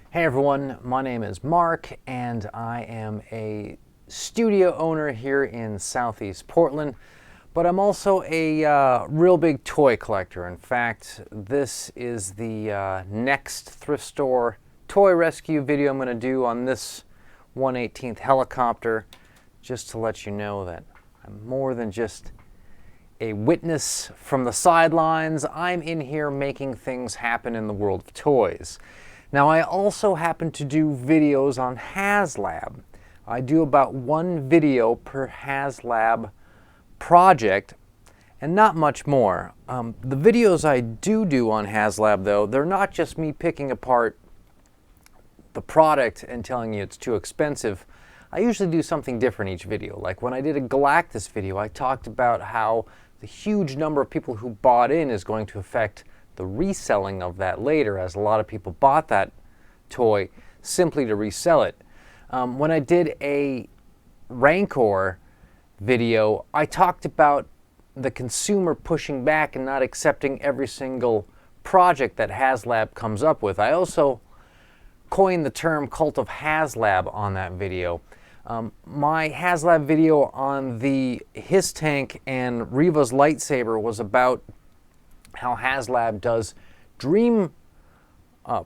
Hey everyone, my name is Mark and I am a studio owner here in Southeast Portland, but I'm also a real big toy collector. In fact, this is the next thrift store toy rescue video I'm going to do on this 1/18th helicopter, just to let you know that I'm more than just a witness from the sidelines. I'm in here making things happen in the world of toys. Now, I also happen to do videos on HasLab. I do about one video per HasLab project and not much more. The videos I do on HasLab, though, they're not just me picking apart the product and telling you it's too expensive. I usually do something different each video. Like when I did a Galactus video, I talked about how the huge number of people who bought in is going to affect the reselling of that later, as a lot of people bought that toy simply to resell it. When I did a Rancor video, I talked about the consumer pushing back and not accepting every single project that HasLab comes up with. I also coined the term cult of HasLab on that video. My HasLab video on the His Tank and Reva's lightsaber was about how HasLab does dream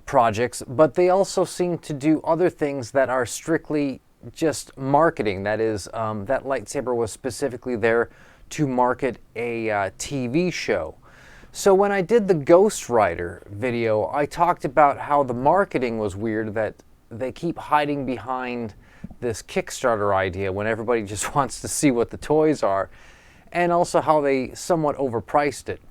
projects, but they also seem to do other things that are strictly just marketing. That is, that lightsaber was specifically there to market a TV show. So when I did the Ghost Rider video, I talked about how the marketing was weird, that they keep hiding behind this Kickstarter idea when everybody just wants to see what the toys are, and also how they somewhat overpriced it.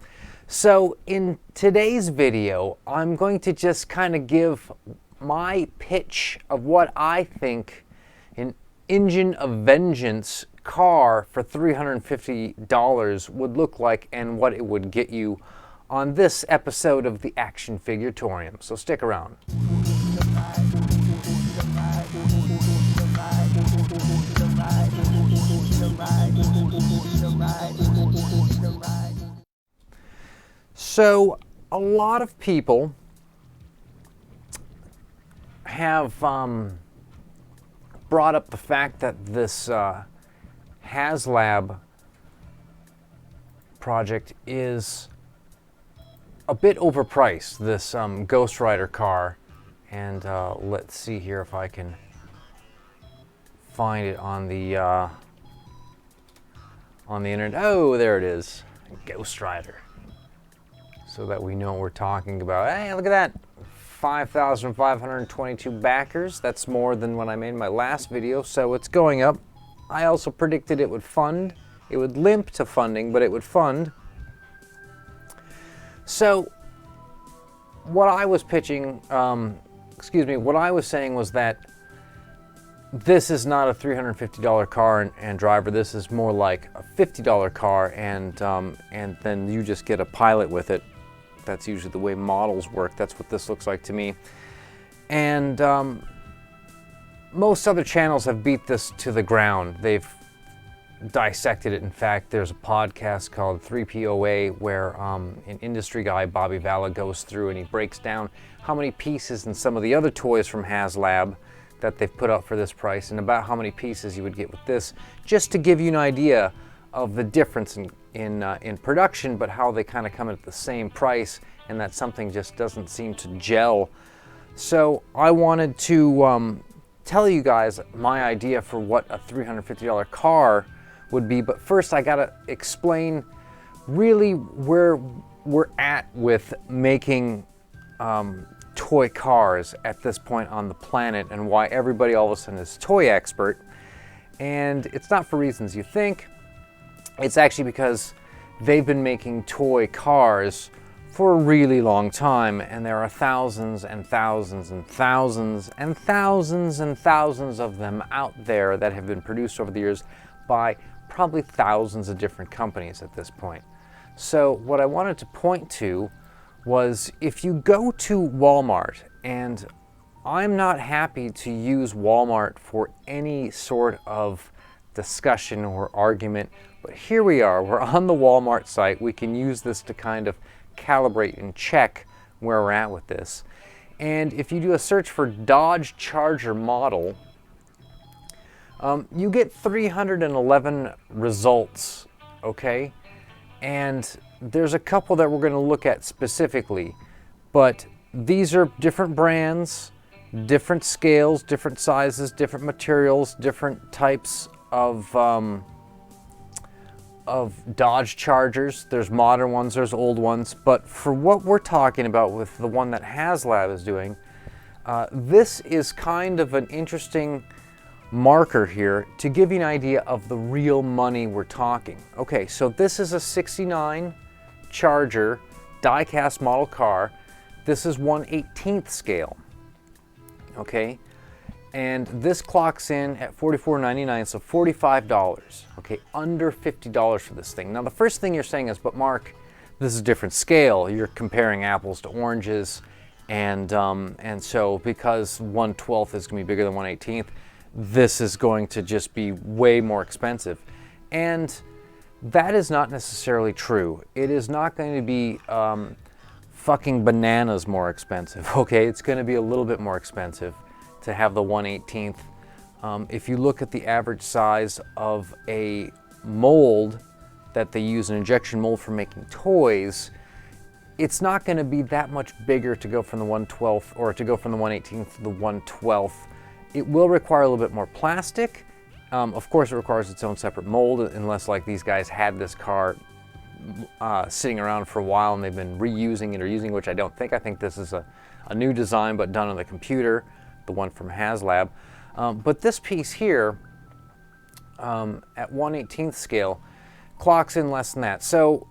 So in today's video, I'm going to just kind of give my pitch of what I think an Engine of Vengeance car for $350 would look like and what it would get you on this episode of the Action Figuratorium. So stick around. So a lot of people have brought up the fact that this HasLab project is a bit overpriced, this Ghost Rider car. And let's see here if I can find it on the internet. Oh, there it is, Ghost Rider. So that we know what we're talking about. Hey, look at that, 5,522 backers. That's more than when I made my last video, so it's going up. I also predicted it would fund. It would limp to funding, but it would fund. So what I was pitching, what I was saying was that this is not a $350 car and driver. This is more like a $50 car, and then you just get a pilot with it. That's usually the way models work. That's what this looks like to me. And most other channels have beat this to the ground. They've dissected it. In fact, there's a podcast called 3POA where an industry guy, Bobby Valla, goes through and he breaks down how many pieces in some of the other toys from HasLab that they've put up for this price, and about how many pieces you would get with this, just to give you an idea of the difference in production, but how they kind of come at the same price, and that something just doesn't seem to gel. So I wanted to tell you guys my idea for what a $350 car would be, but first I gotta explain really where we're at with making toy cars at this point on the planet, and why everybody all of a sudden is toy expert. And it's not for reasons you think. It's actually because they've been making toy cars for a really long time, and there are thousands and thousands and thousands and thousands and thousands of them out there that have been produced over the years by probably thousands of different companies at this point. So what I wanted to point to was, if you go to Walmart, and I'm not happy to use Walmart for any sort of discussion or argument, but here we are, we're on the Walmart site. We can use this to kind of calibrate and check where we're at with this. And if you do a search for Dodge Charger model, you get 311 results, okay? And there's a couple that we're going to look at specifically, but these are different brands, different scales, different sizes, different materials, different types of Dodge Chargers. There's modern ones, there's old ones, but for what we're talking about with the one that HasLab is doing, this is kind of an interesting marker here to give you an idea of the real money we're talking. Okay, so this is a 69 Charger die-cast model car. This is 1/18th scale, okay? And this clocks in at $44.99, so $45, okay? Under $50 for this thing. Now the first thing you're saying is, but Mark, this is a different scale. You're comparing apples to oranges, and so because 1/12th is gonna be bigger than 1/18th, this is going to just be way more expensive. And that is not necessarily true. It is not going to be fucking bananas more expensive, okay? It's going to be a little bit more expensive to have the 1/18th. If you look at the average size of a mold that they use, an injection mold for making toys, it's not going to be that much bigger to go from the 1/12th or to go from the 1/18th to the 1/12th. It will require a little bit more plastic. Of course, it requires its own separate mold, unless like these guys had this car sitting around for a while and they've been reusing it or using it, which I don't think. I think this is a new design, but done on the computer, the one from HasLab. But this piece here, at 1/18th scale, clocks in less than that. So,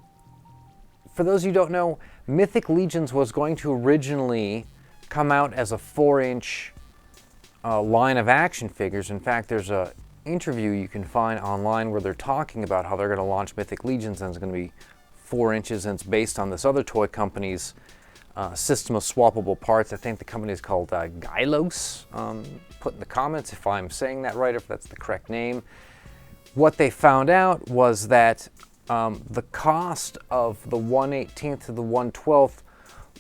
for those who don't know, Mythic Legions was going to originally come out as a 4-inch line of action figures. In fact, there's a interview you can find online where they're talking about how they're going to launch Mythic Legions, and it's going to be 4 inches, and it's based on this other toy company's system of swappable parts. I think the company is called Gylos. Put in the comments if I'm saying that right, if that's the correct name. What they found out was that the cost of the 1/18th to the 1/12th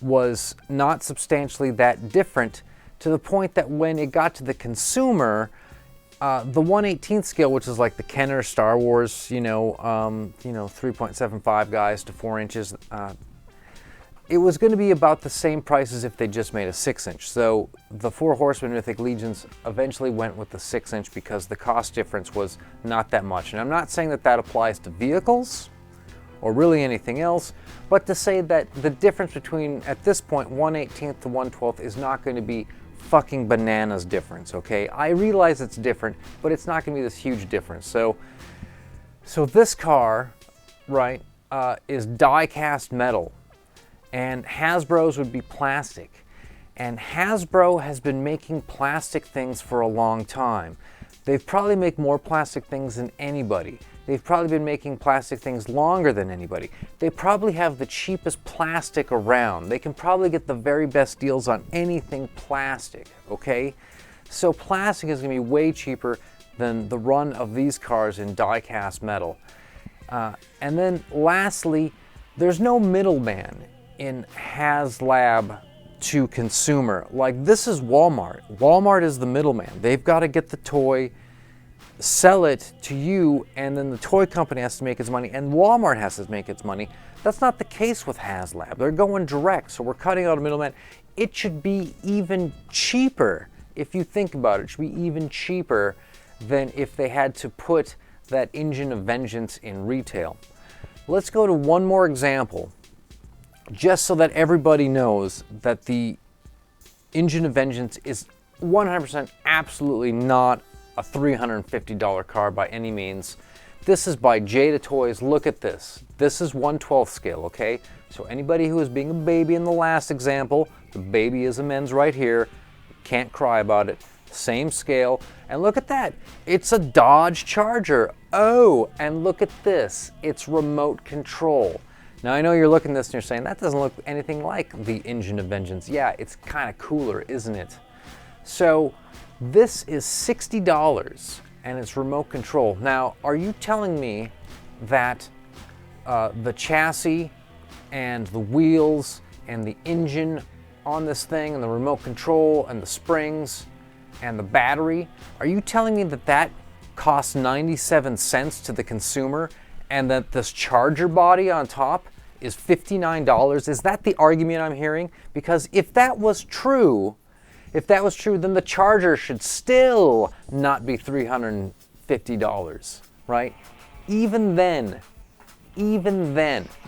was not substantially that different, to the point that when it got to the consumer, the 1/18th scale, which is like the Kenner Star Wars, 3.75 guys to 4 inches, it was going to be about the same price as if they just made a 6-inch. So the 4 Horsemen Mythic Legions eventually went with the 6-inch because the cost difference was not that much. And I'm not saying that that applies to vehicles or really anything else, but to say that the difference between, at this point, 1/18th to 1/12th is not going to be fucking bananas difference, okay? I realize it's different, but it's not going to be this huge difference. So this car, right, is die-cast metal, and Hasbro's would be plastic. And Hasbro has been making plastic things for a long time. They've probably make more plastic things than anybody. They've probably been making plastic things longer than anybody. They probably have the cheapest plastic around. They can probably get the very best deals on anything plastic, okay? So plastic is going to be way cheaper than the run of these cars in die-cast metal. And then lastly, there's no middleman in HasLab to consumer. Like, this is Walmart. Walmart is the middleman. They've got to get the toy, sell it to you, and then the toy company has to make its money, and Walmart has to make its money. That's not the case with HasLab. They're going direct, so we're cutting out a middleman. It should be even cheaper. If you think about it, it should be even cheaper than if they had to put that Engine of Vengeance in retail. Let's go to one more example, just so that everybody knows that the Engine of Vengeance is 100% absolutely not a $350 car by any means. This is by Jada Toys. Look at this. This is 1/12 scale, okay? So anybody who was being a baby in the last example, the baby is amends right here. Can't cry about it. Same scale. And look at that. It's a Dodge Charger. Oh, and look at this. It's remote control. Now I know you're looking at this and you're saying, that doesn't look anything like the Engine of Vengeance. Yeah, it's kind of cooler, isn't it? So this is $60 and it's remote control. Now, are you telling me that the chassis and the wheels and the engine on this thing and the remote control and the springs and the battery, are you telling me that that costs 97 cents to the consumer and that this charger body on top is $59? Is that the argument I'm hearing? Because if that was true, then the charger should still not be $350, right? Even then,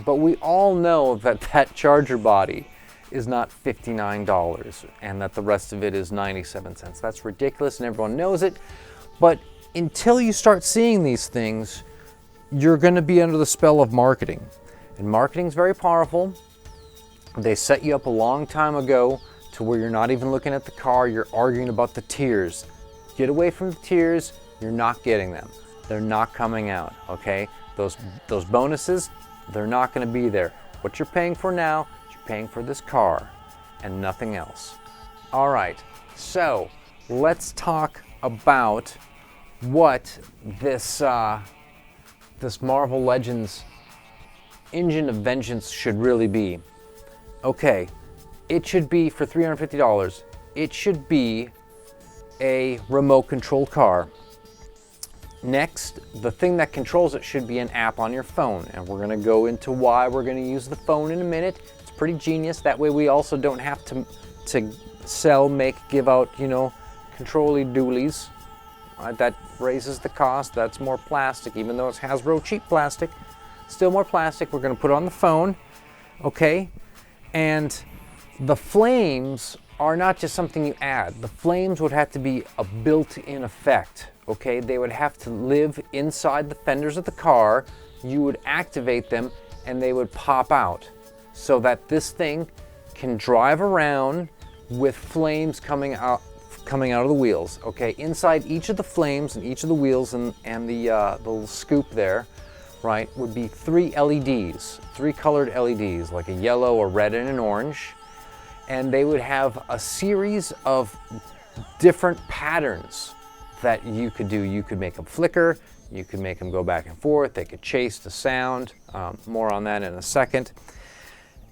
but we all know that that charger body is not $59 and that the rest of it is 97 cents. That's ridiculous and everyone knows it. But until you start seeing these things, you're going to be under the spell of marketing. And marketing is very powerful. They set you up a long time ago to where you're not even looking at the car, you're arguing about the tiers. Get away from the tiers, you're not getting them. They're not coming out, okay? Those bonuses, they're not going to be there. What you're paying for now, you're paying for this car and nothing else. All right, so let's talk about what this Marvel Legends Engine of Vengeance should really be. Okay, it should be, for $350, it should be a remote controlled car. Next, the thing that controls it should be an app on your phone, and we're going to go into why we're going to use the phone in a minute. It's pretty genius. That way we also don't have to sell, make, give out, control-y doolies. That raises the cost. That's more plastic, even though it's Hasbro cheap plastic. Still more plastic. We're going to put it on the phone, okay? And the flames are not just something you add. The flames would have to be a built-in effect, okay? They would have to live inside the fenders of the car. You would activate them and they would pop out so that this thing can drive around with flames coming out of the wheels, okay? Inside each of the flames and each of the wheels and the little scoop there, right, would be 3 LEDs, 3 colored LEDs, like a yellow, a red, and an orange. And they would have a series of different patterns that you could do. You could make them flicker, you could make them go back and forth, they could chase the sound, more on that in a second.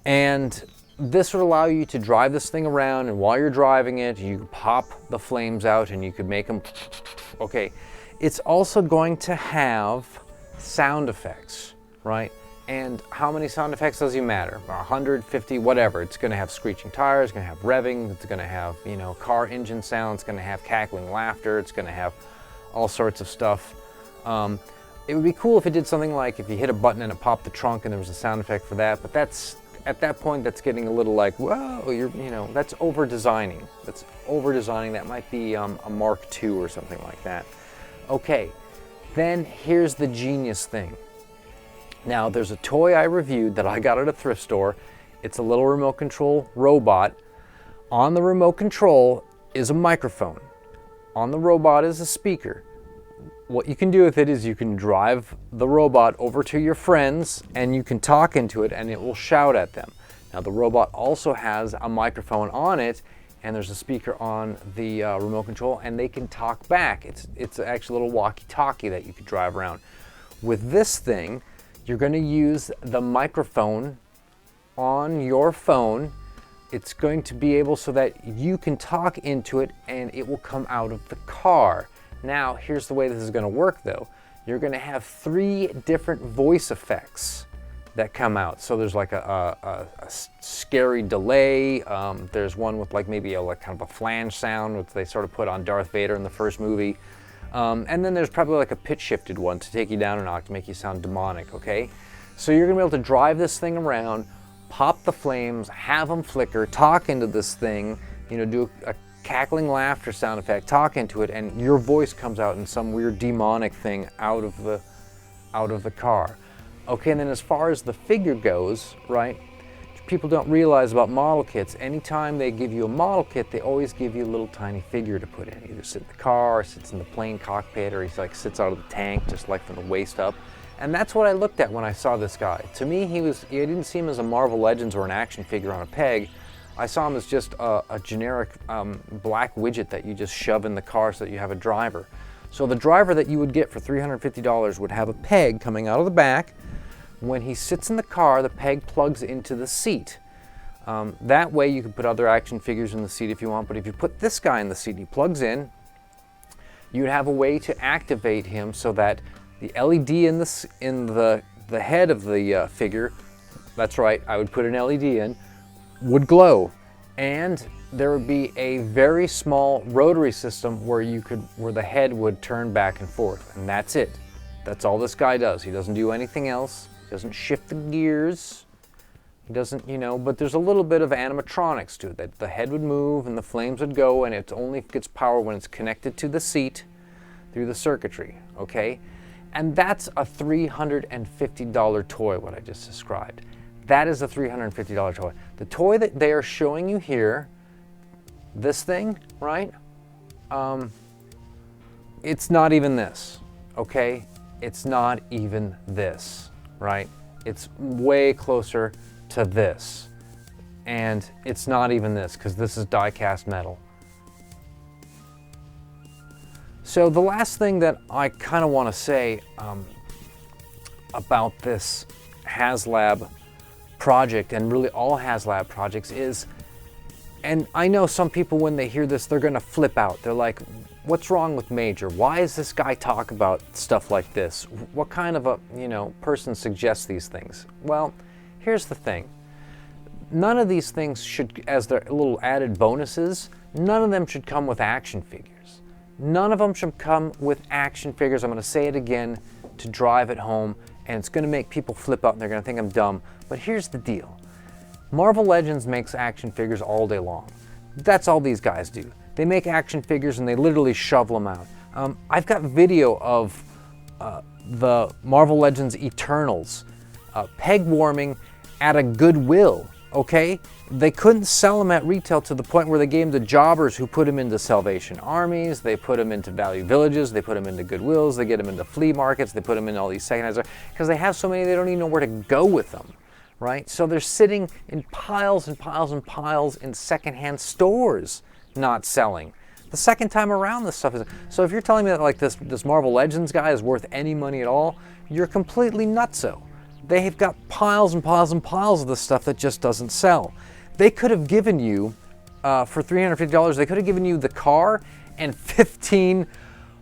And this would allow you to drive this thing around, and while you're driving it, you could pop the flames out and you could make them, okay. It's also going to have sound effects, right? And how many sound effects doesn't matter, 150, whatever. It's going to have screeching tires, it's going to have revving, it's going to have, car engine sound, it's going to have cackling laughter, it's going to have all sorts of stuff. It would be cool if it did something like if you hit a button and it popped the trunk and there was a sound effect for that, but that's, at that point, that's getting a little like, whoa, that's over-designing. That's over-designing. That might be a Mark II or something like that. Okay, then here's the genius thing. Now, there's a toy I reviewed that I got at a thrift store. It's a little remote control robot. On the remote control is a microphone. On the robot is a speaker. What you can do with it is you can drive the robot over to your friends and you can talk into it and it will shout at them. Now, the robot also has a microphone on it and there's a speaker on the remote control and they can talk back. It's actually a little walkie-talkie that you could drive around. With this thing, you're going to use the microphone on your phone. It's going to be able so that you can talk into it and it will come out of the car. Now, here's the way this is going to work though. You're going to have 3 different voice effects that come out. So there's like a scary delay. There's one with like maybe like kind of a flange sound, which they sort of put on Darth Vader in the first movie. And then there's probably like a pitch shifted one to take you down an octave, to make you sound demonic, okay? So you're gonna be able to drive this thing around, pop the flames, have them flicker, talk into this thing, do a cackling laughter sound effect, talk into it, and your voice comes out in some weird demonic thing out of the car. Okay, and then as far as the figure goes, right? People don't realize about model kits. Anytime they give you a model kit, they always give you a little tiny figure to put in. Either sit in the car, or sits in the plane cockpit, or he like sits out of the tank, just like from the waist up. And that's what I looked at when I saw this guy. To me, I didn't see him as a Marvel Legends or an action figure on a peg. I saw him as just a generic black widget that you just shove in the car so that you have a driver. So the driver that you would get for $350 would have a peg coming out of the back. When he sits in the car, the peg plugs into the seat. That way you can put other action figures in the seat if you want, but if you put this guy in the seat, he plugs in, you'd have a way to activate him so that the LED in the head of the figure, that's right, I would put an LED in, would glow. And there would be a very small rotary system where the head would turn back and forth, and that's it. That's all this guy does. He doesn't do anything else. He doesn't shift the gears. He doesn't, but there's a little bit of animatronics to it. That the head would move and the flames would go, and it only gets power when it's connected to the seat through the circuitry, okay? And that's a $350 toy, what I just described. That is a $350 toy. The toy that they are showing you here, this thing, right? It's not even this, okay? It's not even this, right? It's way closer to this. And it's not even this, because this is die-cast metal. So the last thing that I kind of want to say about this HasLab project, and really all HasLab projects, is, and I know some people when they hear this, they're going to flip out. They're like, what's wrong with Major? Why does this guy talk about stuff like this? What kind of a person suggests these things? Well, here's the thing. None of these things should, as their little added bonuses, none of them should come with action figures. None of them should come with action figures. I'm going to say it again to drive it home, and it's going to make people flip out and they're going to think I'm dumb. But here's the deal. Marvel Legends makes action figures all day long. That's all these guys do. They make action figures and they literally shovel them out. I've got video of the Marvel Legends Eternals peg warming at a Goodwill, okay? They couldn't sell them at retail to the point where they gave them to jobbers who put them into Salvation Armies, they put them into Value Villages, they put them into Goodwills, they get them into flea markets, they put them in all these secondhand, because they have so many they don't even know where to go with them, right? So they're sitting in piles and piles and piles in secondhand stores, not selling. The second time around this stuff is, so if you're telling me that like this Marvel Legends guy is worth any money at all, you're completely nutso. They have got piles and piles and piles of this stuff that just doesn't sell. They could have given you, for $350, they could have given you the car and 15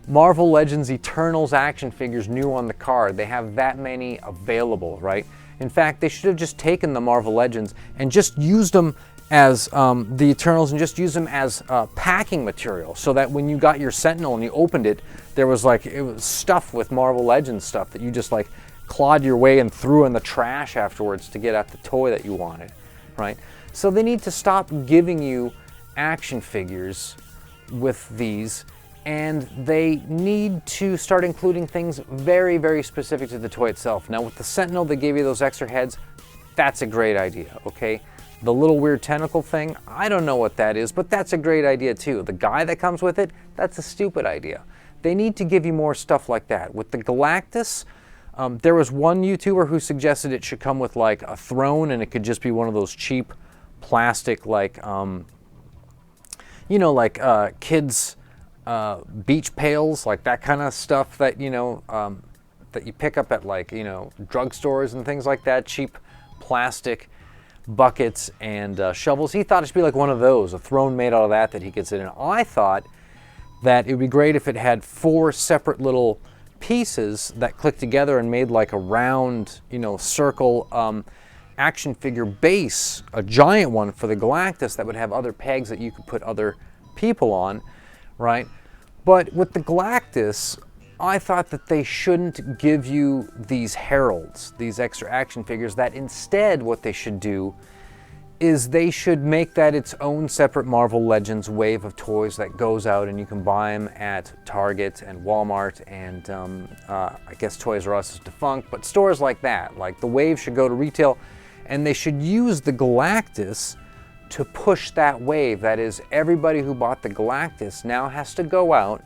Marvel Legends Eternals action figures new on the car. They have that many available, right? In fact, they should have just taken the Marvel Legends and just used them as the Eternals, and just use them as packing material, so that when you got your Sentinel and you opened it, there was like, it was stuffed with Marvel Legends stuff that you just like clawed your way and threw in the trash afterwards to get at the toy that you wanted, right? So they need to stop giving you action figures with these, and they need to start including things very, very specific to the toy itself. Now with the Sentinel, they gave you those extra heads. That's a great idea, okay? The little weird tentacle thing, I don't know what that is, but that's a great idea too. The guy that comes with it, that's a stupid idea. They need to give you more stuff like that. With the Galactus, there was one YouTuber who suggested it should come with like a throne, and it could just be one of those cheap plastic, like, kids' beach pails, like that kind of stuff that, that you pick up at like, drugstores and things like that, cheap plastic buckets and shovels. He thought it should be like one of those, a throne made out of that he could sit in. I thought that it would be great if it had 4 separate little pieces that clicked together and made like a round, circle action figure base, a giant one for the Galactus that would have other pegs that you could put other people on, right? But with the Galactus, I thought that they shouldn't give you these heralds, these extra action figures, that instead what they should do is they should make that its own separate Marvel Legends wave of toys that goes out, and you can buy them at Target and Walmart and I guess Toys R Us is defunct, but stores like that. Like the wave should go to retail, and they should use the Galactus to push that wave. That is, everybody who bought the Galactus now has to go out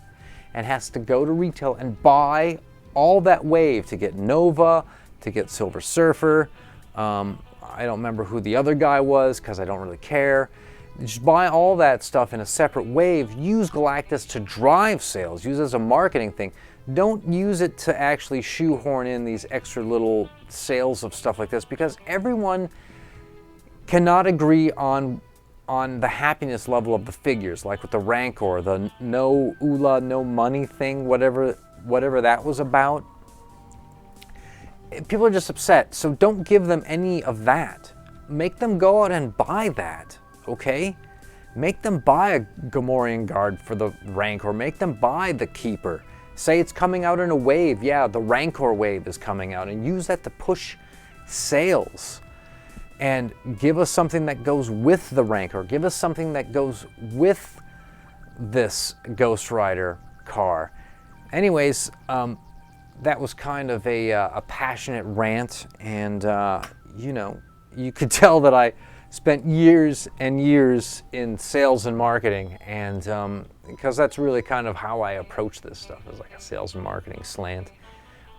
and has to go to retail and buy all that wave to get Nova, to get Silver Surfer. I don't remember who the other guy was because I don't really care. Just buy all that stuff in a separate wave. Use Galactus to drive sales. Use it as a marketing thing. Don't use it to actually shoehorn in these extra little sales of stuff like this, because everyone cannot agree on the happiness level of the figures, like with the Rancor, the no Ula, no money thing, whatever that was about. People are just upset, so don't give them any of that. Make them go out and buy that, okay? Make them buy a Gamorrean Guard for the Rancor. Make them buy the Keeper. Say it's coming out in a wave. Yeah, the Rancor wave is coming out, and use that to push sales. And give us something that goes with the Rancor. Give us something that goes with this Ghost Rider car. Anyways, that was kind of a passionate rant, and you know, you could tell that I spent years and years in sales and marketing, and because that's really kind of how I approach this stuff, is like a sales and marketing slant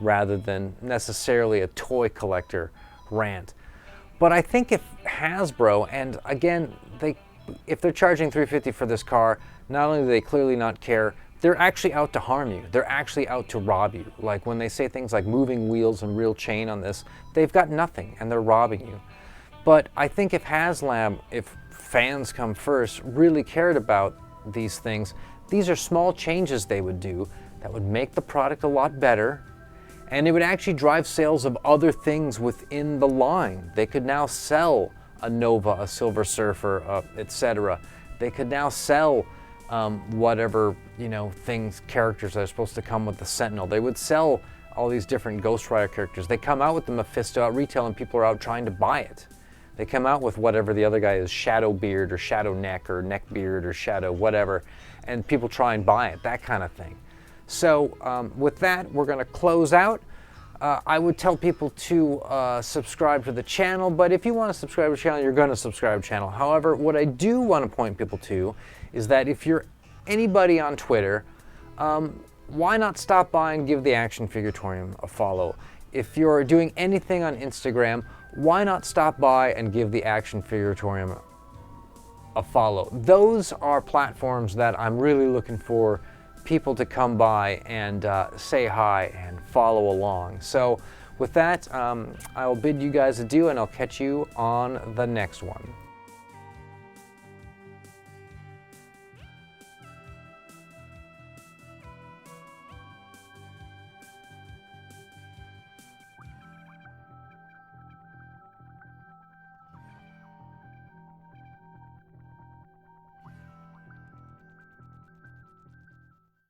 rather than necessarily a toy collector rant. But I think if Hasbro, and again, if they're charging $350 for this car, not only do they clearly not care, they're actually out to harm you. They're actually out to rob you. Like when they say things like moving wheels and real chain on this, they've got nothing and they're robbing you. But I think if HasLab, if fans come first, really cared about these things, these are small changes they would do that would make the product a lot better, and it would actually drive sales of other things within the line. They could now sell a Nova, a Silver Surfer, etc. They could now sell whatever, you know, characters that are supposed to come with the Sentinel. They would sell all these different Ghost Rider characters. They come out with the Mephisto at retail and people are out trying to buy it. They come out with whatever the other guy is, Shadow Beard or Shadow Neck or Neck Beard or Shadow whatever, and people try and buy it, that kind of thing. So with that, we're going to close out. I would tell people to subscribe to the channel, but if you want to subscribe to the channel, you're going to subscribe to the channel. However, what I do want to point people to is that if you're anybody on Twitter, why not stop by and give the Action Figuratorium a follow? If you're doing anything on Instagram, why not stop by and give the Action Figuratorium a follow? Those are platforms that I'm really looking for people to come by and say hi and follow along. So with that, I will bid you guys adieu, and I'll catch you on the next one.